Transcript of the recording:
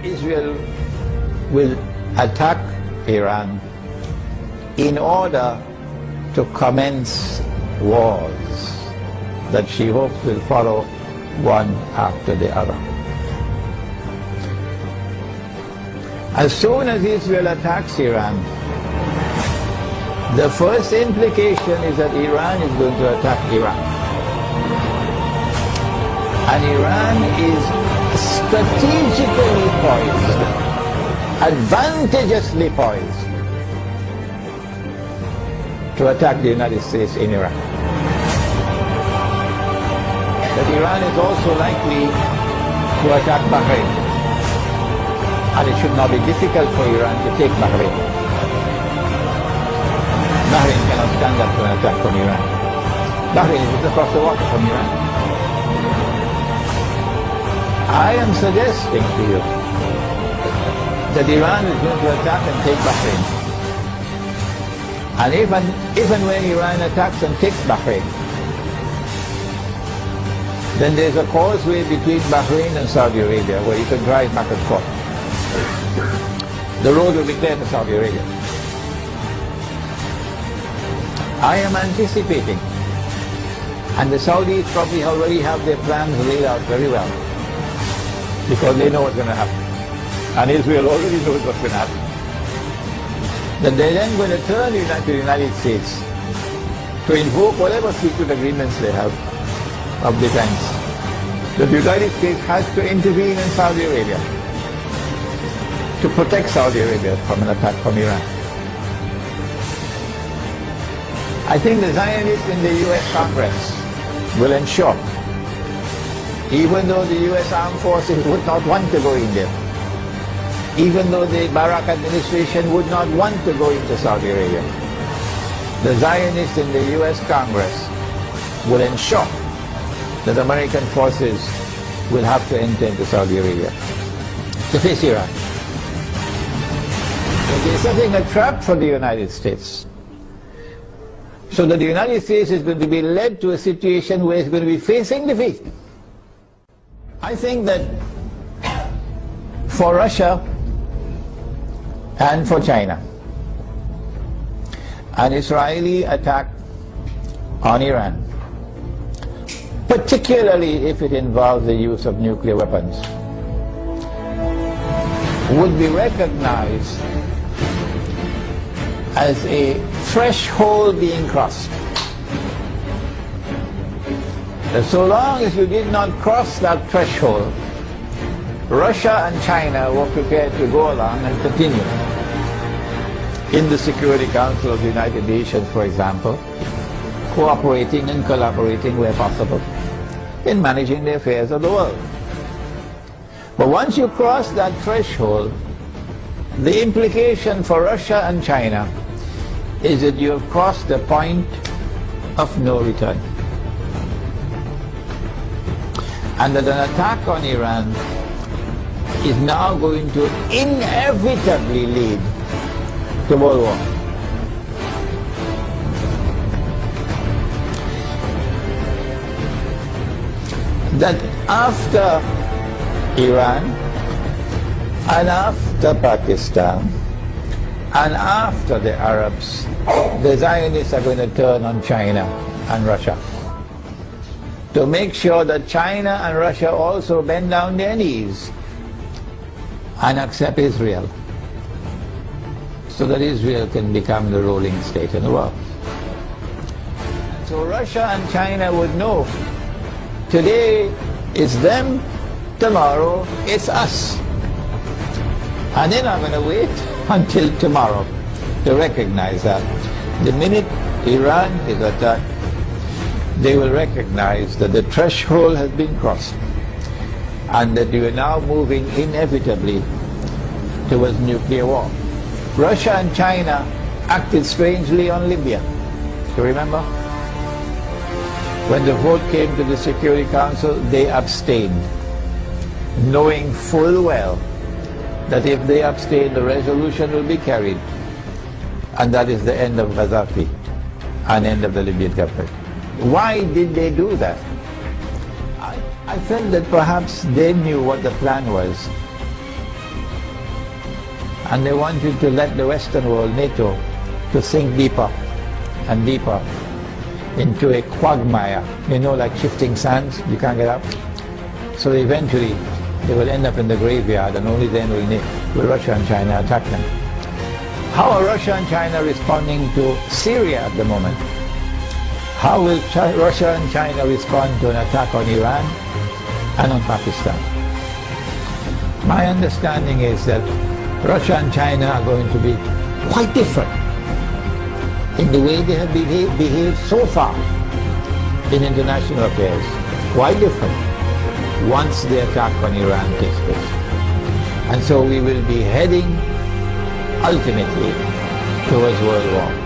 Israel will attack Iran in order to commence wars that she hopes will follow one after the other. As soon as Israel attacks Iran, the first implication is that Iran is going to attack Iraq. And Iran is strategically poised, advantageously poised, to attack the United States in Iraq. That Iran is also likely to attack Bahrain. And it should not be difficult for Iran to take Bahrain. Bahrain cannot stand up to an attack from Iran. Bahrain is just across the water from Iran. I am suggesting to you that Iran is going to attack and take Bahrain. And even when Iran attacks and takes Bahrain, then there's a causeway between Bahrain and Saudi Arabia where you can drive back and forth. The road will be clear to Saudi Arabia. I am anticipating, and the Saudis probably already have their plans laid out very well, because they know what's going to happen. And Israel already knows what's going to happen. That they're then going to turn to the United States to invoke whatever secret agreements they have of defense. The United States has to intervene in Saudi Arabia to protect Saudi Arabia from an attack from Iran. I think the Zionists in the U.S. Congress will ensure, even though the U.S. armed forces would not want to go in there, even though the Barak administration would not want to go into Saudi Arabia, the Zionists in the U.S. Congress will ensure that American forces will have to enter into Saudi Arabia to face Iran. They're setting a trap for the United States, so that the United States is going to be led to a situation where it's going to be facing defeat. I think that for Russia and for China, an Israeli attack on Iran, particularly if it involves the use of nuclear weapons, would be recognized as a threshold being crossed. And so long as you did not cross that threshold, Russia and China were prepared to go along and continue. In the Security Council of the United Nations, for example, cooperating and collaborating where possible in managing the affairs of the world. But once you cross that threshold, the implication for Russia and China is that you have crossed the point of no return. And that an attack on Iran is now going to inevitably lead to World War. That after Iran and after Pakistan and after the Arabs, the Zionists are going to turn on China and Russia to make sure that China and Russia also bend down their knees and accept Israel, so that Israel can become the ruling state in the world. So Russia and China would know, today it's them, tomorrow it's us. And they're not going to wait until tomorrow to recognize that. The minute Iran is attacked, they will recognize that the threshold has been crossed and that we are now moving inevitably towards nuclear war. Russia and China acted strangely on Libya. You remember? When the vote came to the Security Council, they abstained, knowing full well that if they abstain, the resolution will be carried, and that is the end of Gaddafi and end of the Libyan government. Why did they do that? I felt that perhaps they knew what the plan was, And they want you to let the Western world, NATO, to sink deeper and deeper into a quagmire, you know, like shifting sands, you can't get up. So eventually they will end up in the graveyard, and only then will Russia and China attack them. How are Russia and China responding to Syria at the moment? How will Russia and China respond to an attack on Iran and on Pakistan? My understanding is that Russia and China are going to be quite different in the way they have behaved so far in international affairs. Quite different once the attack on Iran takes place. And so we will be heading ultimately towards world war.